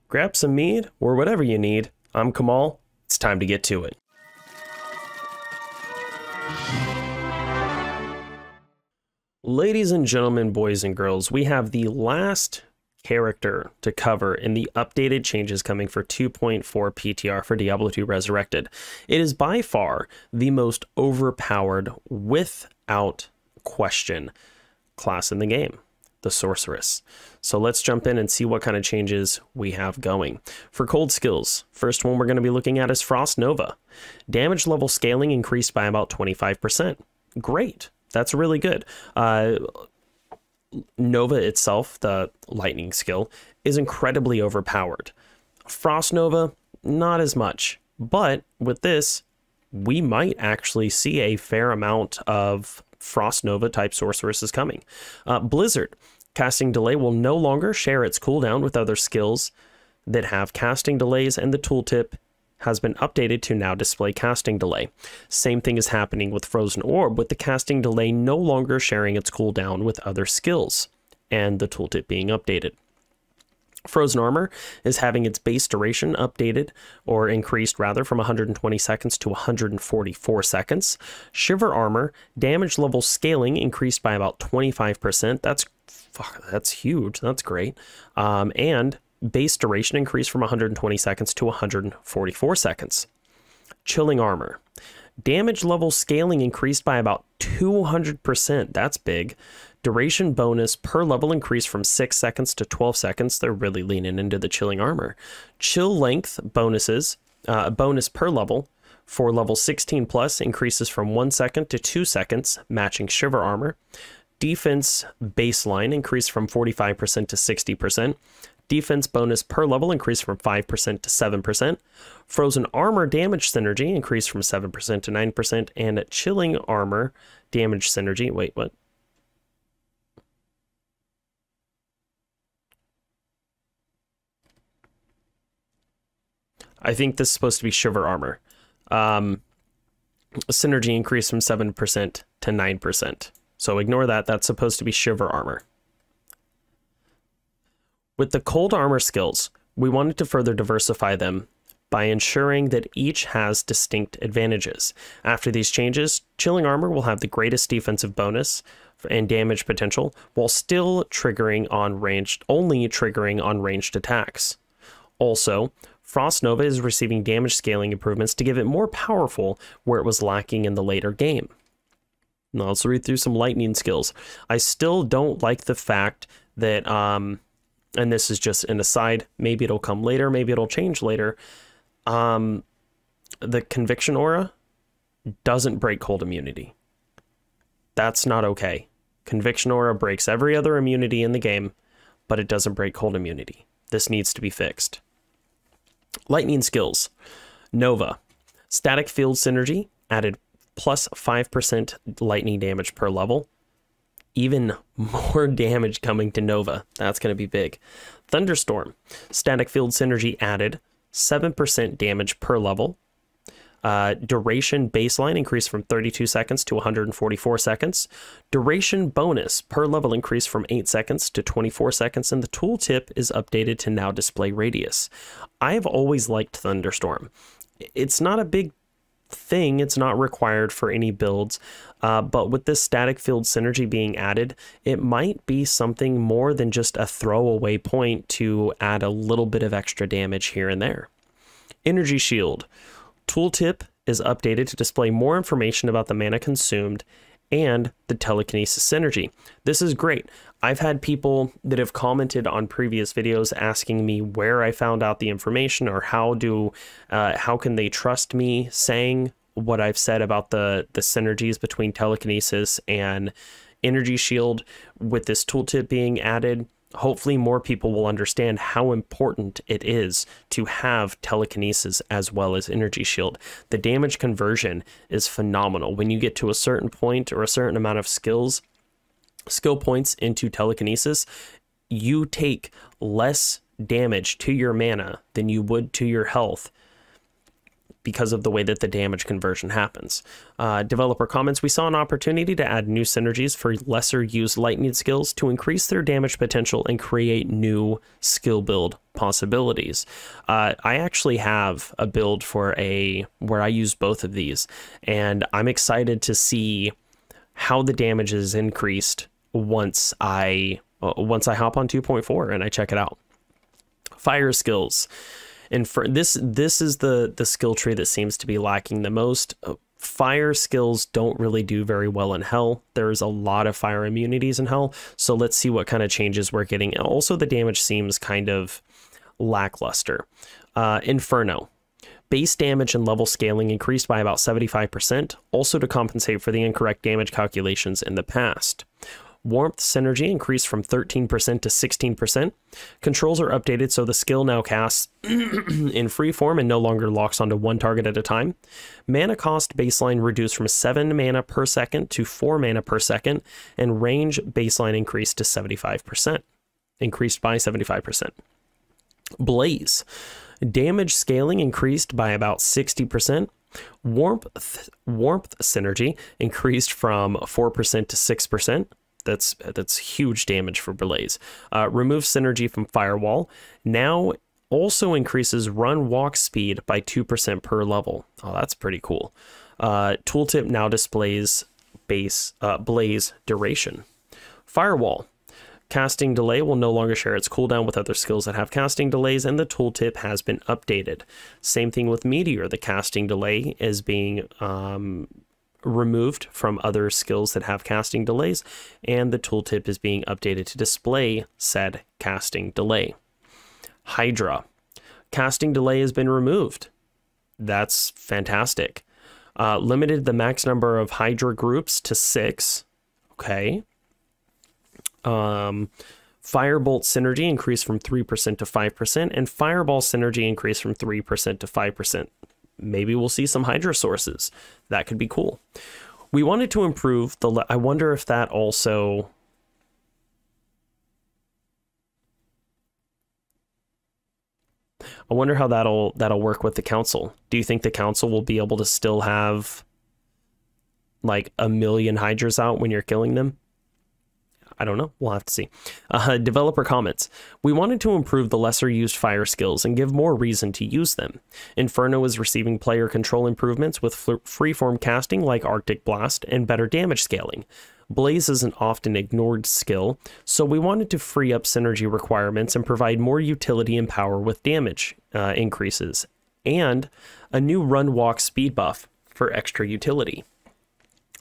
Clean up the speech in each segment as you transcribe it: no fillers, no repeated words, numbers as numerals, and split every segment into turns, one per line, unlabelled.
grab some mead or whatever you need. I'm Kamal. It's time to get to it. Ladies and gentlemen, boys and girls, we have the last character to cover in the updated changes coming for 2.4 PTR for Diablo 2 Resurrected. It is by far the most overpowered, without question, class in the game, the Sorceress. So let's jump in and see what kind of changes we have going. For cold skills, first one we're going to be looking at is Frost Nova. Damage level scaling increased by about 25%. Great. That's really good. Nova itself, the lightning skill, is incredibly overpowered. Frost Nova, not as much. But with this, we might actually see a fair amount of Frost Nova type sorceresses coming. Blizzard. Casting delay will no longer share its cooldown with other skills that have casting delays, and the tooltip has been updated to now display casting delay. Same thing is happening with Frozen Orb, with the casting delay no longer sharing its cooldown with other skills, and the tooltip being updated. Frozen Armor is having its base duration updated, or increased rather, from 120 seconds to 144 seconds. Shiver Armor, damage level scaling increased by about 25%. That's huge. That's great. And base duration increased from 120 seconds to 144 seconds. Chilling Armor. Damage level scaling increased by about 200%. That's big. Duration bonus per level increased from 6 seconds to 12 seconds. They're really leaning into the Chilling Armor. Chill length bonuses, bonus per level for level 16 plus increases from 1 second to 2 seconds, matching Shiver Armor. Defense baseline increased from 45% to 60%. Defense bonus per level increased from 5% to 7%. Frozen Armor damage synergy increased from 7% to 9%. And Chilling Armor damage synergy, wait, what? I think this is supposed to be Shiver Armor. Synergy increased from 7% to 9%. So ignore that. That's supposed to be Shiver Armor. With the cold armor skills, we wanted to further diversify them by ensuring that each has distinct advantages. After these changes, Chilling Armor will have the greatest defensive bonus and damage potential, while still triggering on ranged, only triggering on ranged attacks. Also, Frost Nova is receiving damage scaling improvements to give it more powerful where it was lacking in the later game. Now let's read through some lightning skills. I still don't like the fact that, and this is just an aside, maybe it'll come later, maybe it'll change later. The Conviction Aura doesn't break cold immunity. That's not okay. Conviction Aura breaks every other immunity in the game, but it doesn't break cold immunity. This needs to be fixed. Lightning skills. Nova. Static Field Synergy added plus 5% lightning damage per level. Even more damage coming to Nova. That's going to be big. Thunderstorm. Static Field Synergy added 7% damage per level. Duration baseline increased from 32 seconds to 144 seconds. Duration bonus per level increased from 8 seconds to 24 seconds, and the tooltip is updated to now display radius. I've always liked Thunderstorm. It's not a big thing, it's not required for any builds, but with this static field synergy being added, it might be something more than just a throwaway point to add a little bit of extra damage here and there. Energy Shield. Tooltip is updated to display more information about the mana consumed and the telekinesis synergy. This is great. I've had people that have commented on previous videos asking me where I found out the information, or how can they trust me saying what I've said about the synergies between telekinesis and energy shield. With this tooltip being added, hopefully more people will understand how important it is to have telekinesis as well as energy shield. The damage conversion is phenomenal. When you get to a certain point or a certain amount of skill points into telekinesis, you take less damage to your mana than you would to your health because of the way that the damage conversion happens. Developer comments, we saw an opportunity to add new synergies for lesser used lightning skills to increase their damage potential and create new skill build possibilities. I actually have a build for where I use both of these, and I'm excited to see how the damage is increased once I hop on 2.4 and I check it out. Fire skills. And for this is the skill tree that seems to be lacking the most. Fire skills don't really do very well in Hell. There's a lot of fire immunities in Hell, so let's see what kind of changes we're getting. Also, the damage seems kind of lackluster. Inferno. Base damage and level scaling increased by about 75%, also to compensate for the incorrect damage calculations in the past. Warmth synergy increased from 13% to 16%. Controls are updated so the skill now casts in free form and no longer locks onto one target at a time. Mana cost baseline reduced from 7 mana per second to 4 mana per second, and range baseline increased to 75%. Increased by 75%. Blaze. Damage scaling increased by about 60%. Warmth synergy increased from 4% to 6%. That's huge damage for Blaze. Remove synergy from Firewall. Now also increases run walk speed by 2% per level. Oh, that's pretty cool. Tooltip now displays Blaze duration. Firewall. Casting delay will no longer share its cooldown with other skills that have casting delays, and the tooltip has been updated. Same thing with Meteor. The casting delay is being removed from other skills that have casting delays, and the tooltip is being updated to display said casting delay. Hydra. Casting delay has been removed. That's fantastic. Limited the max number of Hydra groups to 6. Okay. Firebolt synergy increased from 3% to 5%, and Fireball synergy increased from 3% to 5%. Maybe we'll see some Hydra sources. That could be cool. We wanted to improve the... I wonder if that also... I wonder how that'll work with the council. Do you think the council will be able to still have like 1 million Hydras out when you're killing them? I don't know. We'll have to see. Developer comments. We wanted to improve the lesser used fire skills and give more reason to use them. Inferno is receiving player control improvements with freeform casting like Arctic Blast and better damage scaling. Blaze is an often ignored skill, so we wanted to free up synergy requirements and provide more utility and power with damage increases, and a new run walk speed buff for extra utility.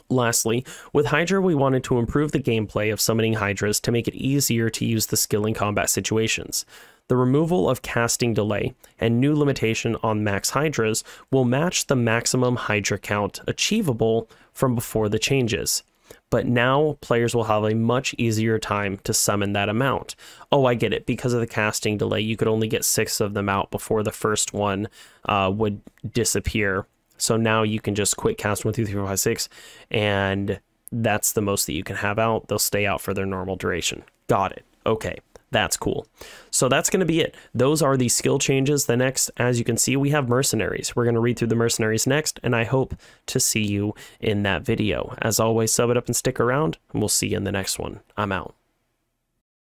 Lastly, with Hydra, we wanted to improve the gameplay of summoning Hydras to make it easier to use the skill in combat situations. The removal of casting delay and new limitation on max Hydras will match the maximum Hydra count achievable from before the changes. But now players will have a much easier time to summon that amount. Oh, I get it. Because of the casting delay, you could only get 6 of them out before the first one would disappear. So now you can just quick cast 1, 2, 3, 4, 5, 6, and that's the most that you can have out. They'll stay out for their normal duration. Got it. Okay, that's cool. So that's going to be it. Those are the skill changes. The next, as you can see, we have mercenaries. We're going to read through the mercenaries next, and I hope to see you in that video. As always, sub it up and stick around, and we'll see you in the next one. I'm out.